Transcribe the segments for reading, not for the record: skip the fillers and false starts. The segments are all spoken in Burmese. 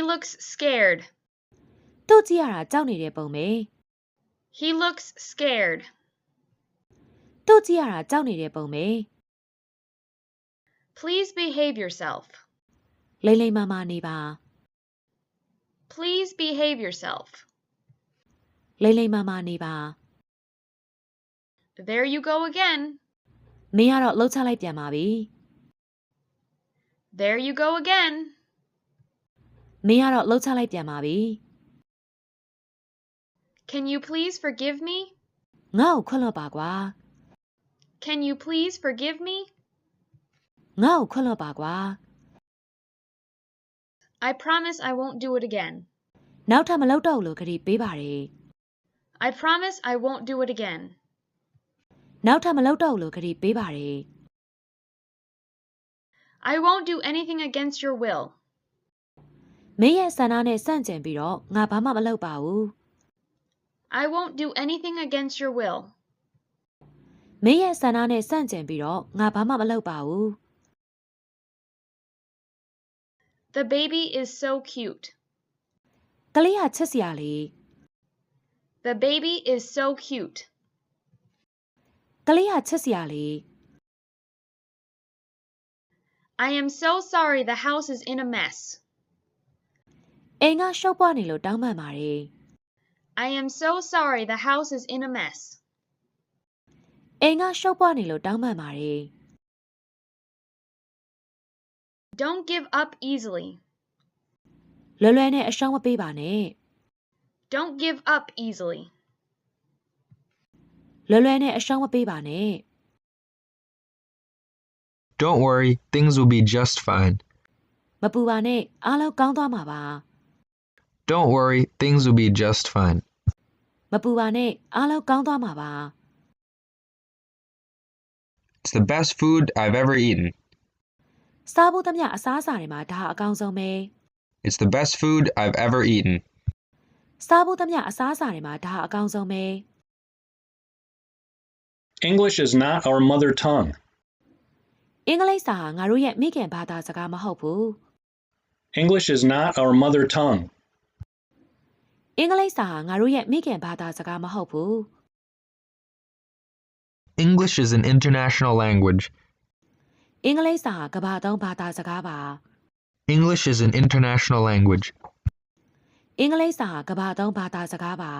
looks scared. သူ့ကြည့်ရတာကြောက်နေတဲ့ပုံပဲ He looks scared. သူ့ကြည့်ရတာကြောက်နေတဲ့ပုံပဲ Please behave yourself. လိမ့်လိမ့်မာမာနေပါ Please behave yourself. လိမ့်လိမ့်မာမာနေပါ There you go again. မင်းကတော့လှုပ်ချလိုက်ပြန်ပါပြီ There you go again. မင်းကတော့လှုပ်ချလိုက်ပြန်ပါပြီ Can you please forgive me? ငါ့ကိုခွင့်လွှတ်ပါကွာ Can you please forgive me? ငါ့ကိုခွင့်လွှတ်ပါကွာ I promise I won't do it again. နောက်ထပ်မလုပ်တော့ဘူးလို့ခရီးပေးပါတယ် I promise I won't do it again. နောက်ထပ်မလုပ်တော့ဘူးလို့ခရီးပေးပါတယ် I won't do anything against your will. မင်းရဲ့ဆန္ဒနဲ့ဆန့်ကျင်ပြီးတော့ငါဘာမှမလုပ်ပါဘူး I won't do anything against your will. မင်းရဲ့ဆန္ဒနဲ့ဆန့်ကျင်ပြီးတော့ငါဘာမှမလုပ်ပါဘူး The baby is so cute. ကလေးကချစ်စရာလေး The baby is so cute. ကလေးကချစ်စရာလေး I am so sorry the house is in a mess. အိမ်ကရှုပ်ပွားနေလို့တောင်းပန်ပါတယ် I am so sorry the house is in a mess. အိမ်ကရှုပ်ပွားနေလို့တောင်းပန်ပါတယ် Don't give up easily. လွယ်လွယ်နဲ့အရှုံးမပေးပါနဲ့ Don't give up easily. လွယ်လွယ်နဲ့အရှုံးမပေးပါနဲ့ Don't worry, things will be just fine. မပူပါနဲ့အားလုံးကောင်းသွားမှာပါ Don't worry, things will be just fine. မပူပါနဲ့အားလုံးကောင်းသွားမှာပါ It's the best food I've ever eaten. စားဖို့သမျှအစားအစာတွေမှာဒါအကောင်းဆုံးပဲ It's the best food I've ever eaten. စားဖို့သမျှအစားအစာတွေမှာဒါအကောင်းဆုံးပဲ English is not our mother tongue. အင်္ဂလိပ်စာဟာငါတို့ရဲ့မိခင်ဘာသာစကားမဟုတ်ဘူး English is not our mother tongue. အင်္ဂလိပ်စာဟာငါတို့ရဲ့မိခင်ဘာသာစကားမဟုတ်ဘူး English is an international language. အင်္ဂလိပ်စာဟာကမ္ဘာသုံးဘာသာစကားပါ English is an international language. အင်္ဂလိပ်စာဟာကမ္ဘာသုံးဘာသာစကားပါ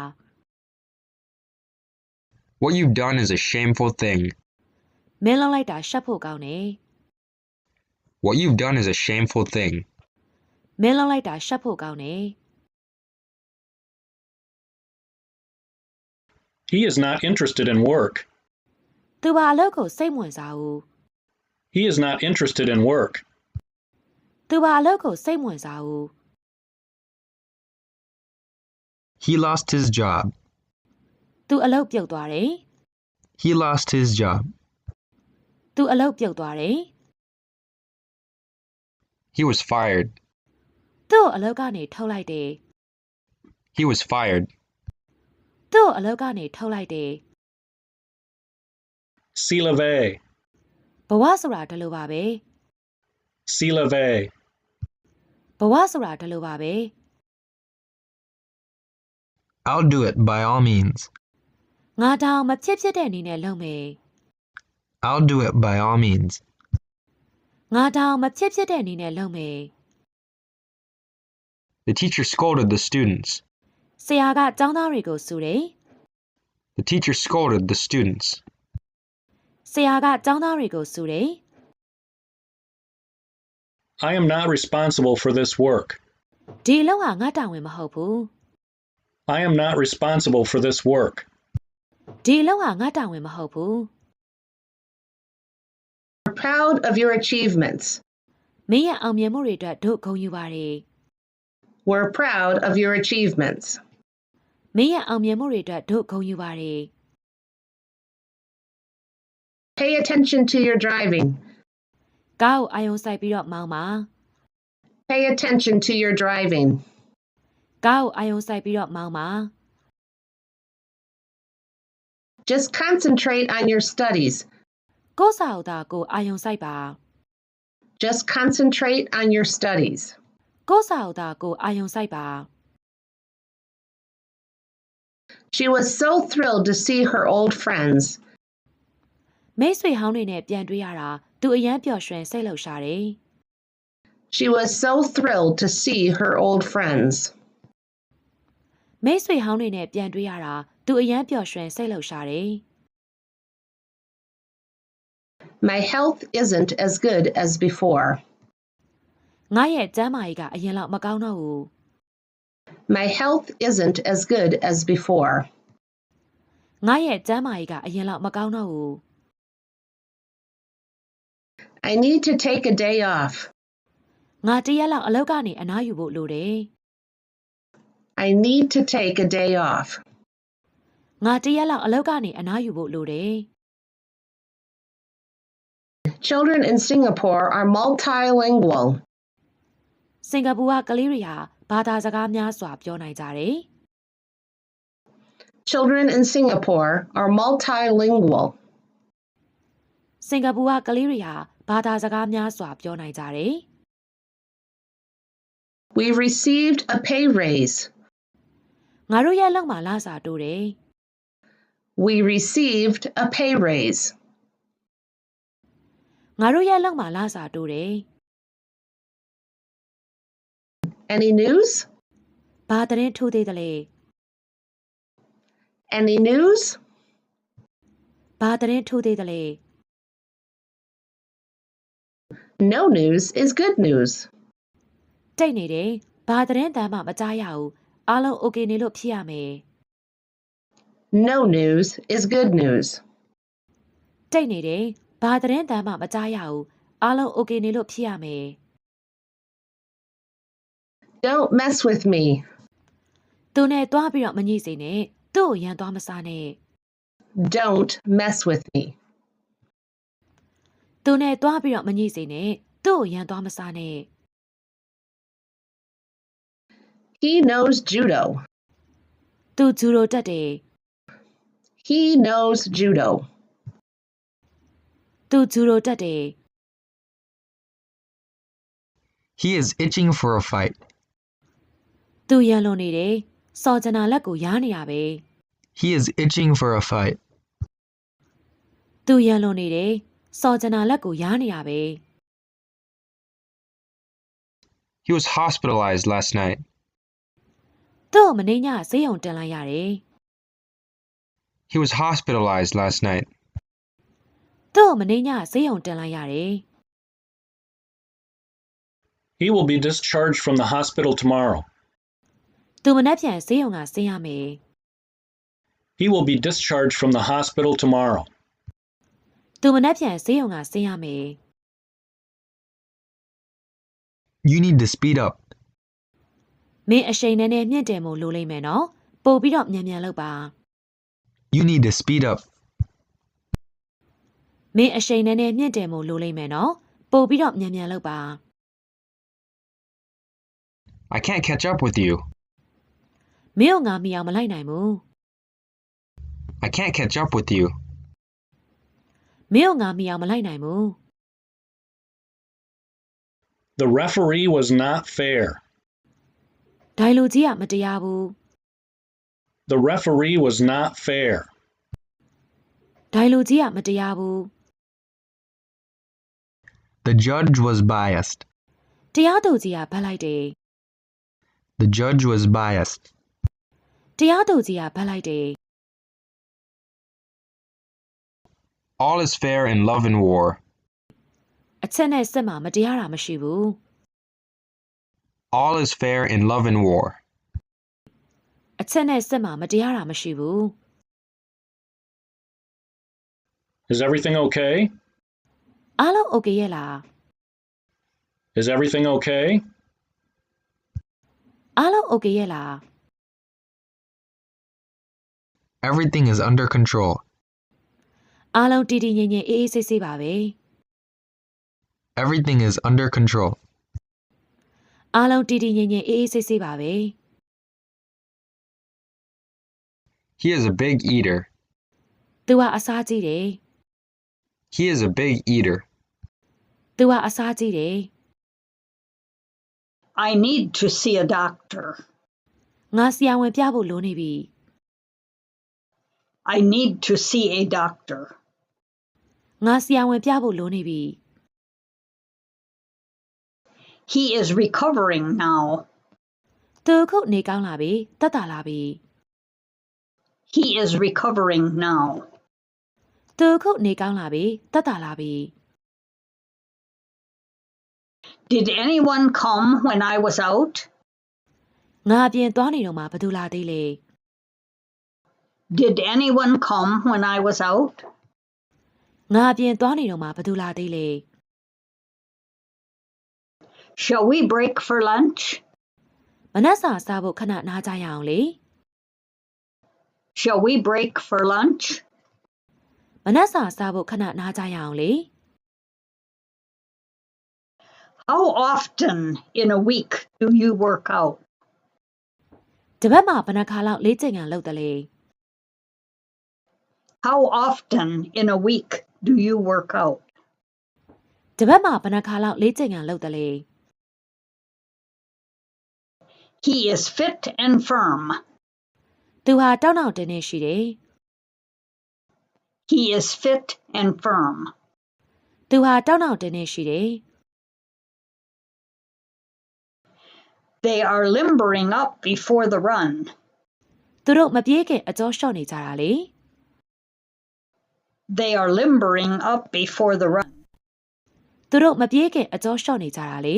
What you've done is a shameful thing. မင်းလုံးလိုက်တာရှက်ဖို့ကောင်းတယ် What you've done is a shameful thing. မင်းလုံးလိုက်တာရှက်ဖို့ကောင်းတယ် He is not interested in work. သူဘာအလုပ်ကိုစိတ်ဝင်စားဘူး He is not interested in work. သူဘာအလုပ်ကိုစိတ်ဝင်စားဘူး He lost his job. သူအလုပ်ပြုတ်သွားတယ် He lost his job. သူအလုပ်ပြုတ်သွားတယ် He was fired. သူ့ကိုအလုပ်ကနေထုတ်လိုက်တယ် He was fired. သူ့ကိုအလုပ်ကနေထုတ်လိုက်တယ် See leve. ဘဝဆိုတာဒီလိုပါပဲ See leve. ဘဝဆိုတာဒီလိုပါပဲ I'll do it by all means. ငါတောင်မဖြစ်ဖြစ်တဲ့အနေနဲ့လုပ်မယ် I'll do it by all means. ငါတောင်မဖြစ်ဖြစ်တဲ့အနေနဲ့လုပ်မယ် The teacher scolded the students. ဆရာကကျောင်းသားတွေကိုစူတယ် The teacher scolded the students. ဆရာကကျောင်းသားတွေကိုစူတယ် I am not responsible for this work. ဒီအလုပ်ဟာငါတာဝန်မဟုတ်ဘူး I am not responsible for this work. ဒီအလုပ်ဟာငါတာဝန်မဟုတ်ဘူး We're proud of your achievements. မင်းရဲ့အောင်မြင်မှုတွေအတွက်တို့ဂုဏ်ယူပါတယ် We're proud of your achievements. မင်းရဲ့အောင်မြင်မှုတွေအတွက်တို့ဂုဏ်ယူပါတယ် Pay attention to your driving. ကားကိုအာရုံစိုက်ပြီးတော့မောင်းပါ Pay attention to your driving. ကားကိုအာရုံစိုက်ပြီးတော့မောင်းပါ Just concentrate on your studies. ကိုယ့်စာအုပ်သားကိုအာရုံစိုက်ပါ Just concentrate on your studies. ကိုယ့်စာအုပ်သားကိုအာယုံစိုက်ပါ She was so thrilled to see her old friends. မိတ်ဆွေဟောင်းတွေနဲ့ပြန်တွေ့ရတာသူအယမ်းပျော်ရွှင်စိတ်လှုပ်ရှားတယ် She was so thrilled to see her old friends. မိတ်ဆွေဟောင်းတွေနဲ့ပြန်တွေ့ရတာသူအယမ်းပျော်ရွှင်စိတ်လှုပ်ရှားတယ် My health isn't as good as before. ငါရဲ့ကျန်းမာရေးကအရင်လောက်မကောင်းတော့ဘူး My health isn't as good as before. ငါရဲ့ကျန်းမာရေးကအရင်လောက်မကောင်းတော့ဘူး I need to take a day off. ငါတစ်ရက်လောက်အလုပ်ကနေအနားယူဖို့လိုတယ် I need to take a day off. ငါတစ်ရက်လောက်အလုပ်ကနေအနားယူဖို့လိုတယ် Children in Singapore are multilingual. စင်ကာပူကကလေးတွေဟာဘာသာစကားများစွာပြောနိုင်ကြတယ် Children in Singapore are multilingual. စင်ကာပူကကလေးတွေဟာဘာသာစကားများစွာပြောနိုင်ကြတယ် We received a pay raise. ငါတို့ရဲ့လောက်မှာလစာတိုးတယ် We received a pay raise. ငါတို့ရဲ့လောက်မှာလစာတိုးတယ် Any news? ဘာသတင်းထူးသေးသလဲ Any news? ဘာသတင်းထူးသေးသလဲ No news is good news. တိတ်နေတယ်ဘာသတင်းတမ်းမှမကြားရဘူးအားလုံး okay နေလို့ဖြစ်ရမယ် No news is good news. တိတ်နေတယ်ဘာသတင်းတမ်းမှမကြားရဘူးအားလုံး okay နေလို့ဖြစ်ရမယ် Don't mess with me. သူနဲ့တွားပြီးတော့မညှိစေနဲ့သူ့ကိုရန်သွားမစားနဲ့ Don't mess with me. သူနဲ့တွားပြီးတော့မညှိစေနဲ့သူ့ကိုရန်သွားမစားနဲ့ He knows judo. သူဂျူဒိုတက်တယ် He knows judo. သူဂျူဒိုတက်တယ် He is itching for a fight. သူရန်လွန်နေတယ်စော်ဂျနာလက်ကိုရားနေရပဲ He is itching for a fight. သူရန်လွန်နေတယ်စော်ဂျနာလက်ကိုရားနေရပဲ He was hospitalized last night. သူ့ကိုမနေ့ညဆေးရုံတင်လိုက်ရတယ် He was hospitalized last night. သူ့ကိုမနေ့ညဆေးရုံတင်လိုက်ရတယ် He will be discharged from the hospital tomorrow. သူမနေ့ပြန်ဆေးရုံကဆင်းရမယ် He will be discharged from the hospital tomorrow. သူမနေ့ပြန်ဆေးရုံကဆင်းရမယ် You need to speed up. မင်းအရှိန်နဲ့မြင့်တယ်မို့လိုလိမ့်မယ်နော်ပို့ပြီးတော့မြန်မြန်လုပ်ပါ You need to speed up. မင်းအရှိန်နဲ့မြင့်တယ်မို့လိုလိမ့်မယ်နော်ပို့ပြီးတော့မြန်မြန်လုပ်ပါ I can't catch up with you. မင်းကငါမီအောင်မလိုက်နိုင်ဘူး I can't catch up with you. မင်းကငါမီအောင်မလိုက်နိုင်ဘူး The referee was not fair. ဒိုင်လူကြီးကမတရားဘူး The referee was not fair. ဒိုင်လူကြီးကမတရားဘူး The judge was biased. တရားသူကြီးကဗတ်လိုက်တယ် The judge was biased. တရားသူကြီးကဗတ်လိုက်တယ် All is fair in love and war. အချက်နဲ့စစ်မှာမတရားတာမရှိဘူး All is fair in love and war. အချက်နဲ့စစ်မှာမတရားတာမရှိဘူး Is everything okay? အားလုံး okay ရဲ့လား Is everything okay? အားလုံး okay ရဲ့လား Everything is under control. အားလုံးတည်တည်ငြိမ်ငြိမ်အေးအေးဆေးဆေးပါပဲ Everything is under control. အားလုံးတည်တည်ငြိမ်ငြိမ်အေးအေးဆေးဆေးပါပဲ He is a big eater. သူကအစားကြီးတယ် He is a big eater. သူကအစားကြီးတယ် I need to see a doctor. ငါဆရာဝန်ပြဖို့လိုနေပြီ I need to see a doctor. ငါဆရာဝန်ပြဖို့လိုနေပြီ He is recovering now. သူခုနေကောင်းလာပြီတက်တာလာပြီ He is recovering now. သူခုနေကောင်းလာပြီတက်တာလာပြီ Did anyone come when I was out? ငါအပြင်သွားနေတော့မှဘယ်သူလာသေးလဲ Did anyone come when I was out? ငါအပြင်သွားနေတော့မှဘယ်သူလာသေးလဲ Shall we break for lunch? မနက်စာစားဖို့ခဏနားကြရအောင်လေ Shall we break for lunch? မနက်စာစားဖို့ခဏနားကြရအောင်လေ How often in a week do you work out? တပတ်မှာဘယ်နှခါလောက်လေ့ကျင့်ခန်းလုပ်တယ်လဲ How often in a week do you work out? တပတ်မှာဘယ်နှခါလောက်လေ့ကျင့်ခန်းလုပ်တယ်လဲ He is fit and firm. သူဟာတောင်းတောင်းတင်းတင်းရှိတယ် He is fit and firm. သူဟာတောင်းတောင်းတင်းတင်းရှိတယ် They are limbering up before the run. သူတို့မပြေးခင်အကျော်လျှော့နေကြတာလေ They are limbering up before the run. သူတို့မပြေးခင်အကျော်လျှော့နေကြတာလေ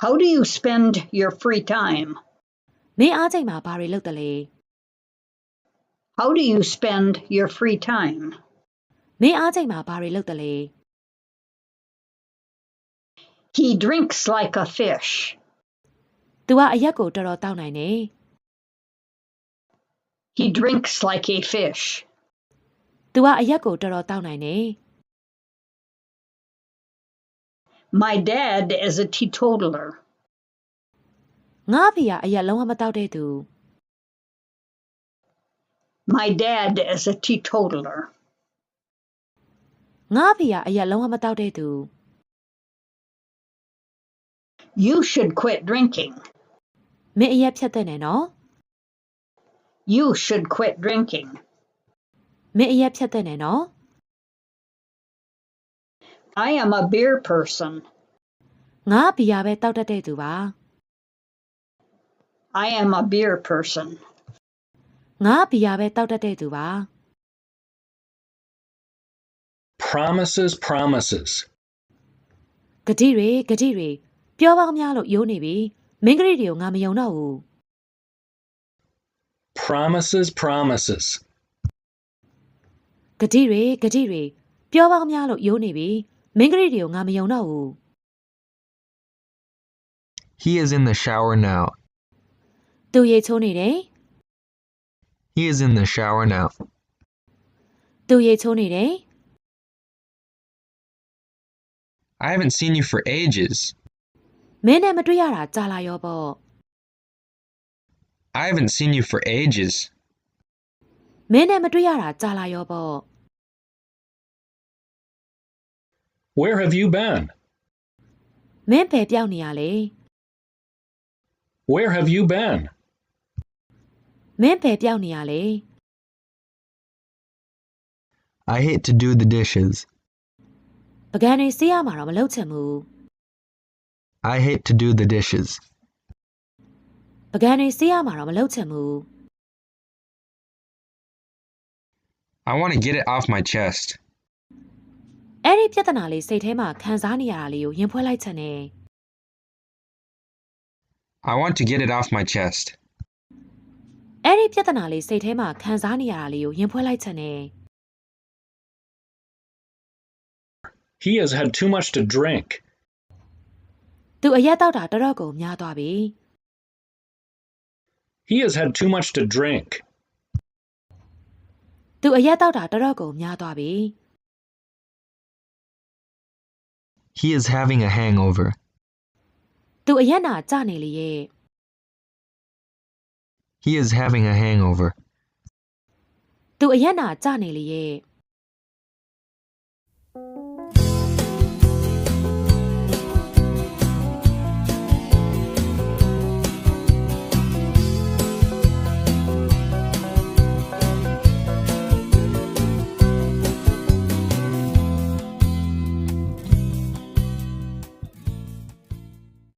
How do you spend your free time? မင်းအားချိန်မှာဘာတွေလုပ်တယ်လဲ How do you spend your free time? မင်းအားချိန်မှာဘာတွေလုပ်တယ်လဲ He drinks like a fish. သူကအရက်ကိုတော်တော်တောက်နိုင်တယ် He drinks like a fish. သူကအရက်ကိုတော်တော်တောက်နိုင်တယ် My dad is a teetotaler. ငါအဖေကအရက်လုံးဝမတောက်တဲ့သူ My dad is a teetotaler. ငါအဖေကအရက်လုံးဝမတောက်တဲ့သူ You should quit drinking. မင်းအရက်ဖြတ်တဲ့နဲ့နော် You should quit drinking. မင်းအရက်ဖြတ်တဲ့နဲ့နော် I am a beer person. ငါဘီယာပဲတောက်တတ်တဲ့သူပါ I am a beer person. ငါဘီယာပဲတောက်တတ်တဲ့သူပါ Promises, promises. ဂတိတွေပြောပေါင်းများလို့ယိုးနေပြီမင်းကလေးတွေကိုငါမယုံတော့ဘူး Promises, promises. ဂတိတွေပြောပေါင်းများလို့ယိုးနေပြီမင်းကလေးတွေကိုငါမယုံတော့ဘူး He is in the shower now. သူရေချိုးနေတယ် He is in the shower now. သူရေချိုးနေတယ် I haven't seen you for ages. မင်းနဲ့မတွေ့ရတာကြာလာရောပေါ့ I haven't seen you for ages. မင်းနဲ့မတွေ့ရတာကြာလာရောပေါ့ Where have you been? မင်းပဲပြောင်းနေရလေ Where have you been? မင်းပဲပြောင်းနေရလေ I hate to do the dishes. ပကံတွေစေးရမှာတော့မလုပ်ချင်ဘူး I hate to do the dishes. ပကံတွေစေးရမှာတော့မလုပ်ချင်ဘူး I want to get it off my chest. အဲ့ဒီပြဿနာလေးစိတ်ထဲမှာခံစားနေရတာလေးကိုရင်ဖွဲ့လိုက်ချင်တယ် I want to get it off my chest. အဲ့ဒီပြဿနာလေးစိတ်ထဲမှာခံစားနေရတာလေးကိုရင်ဖွဲ့လိုက်ချင်တယ် He has had too much to drink. သူအရက်တောက်တာတော်တော်ကိုများသွားပြီ He has had too much to drink. သူအရက်တောက်တာတော်တော်ကိုများသွားပြီ He is having a hangover. သူအရက်နာကျနေလေရဲ့ He is having a hangover. သူအရက်နာကျနေလေရဲ့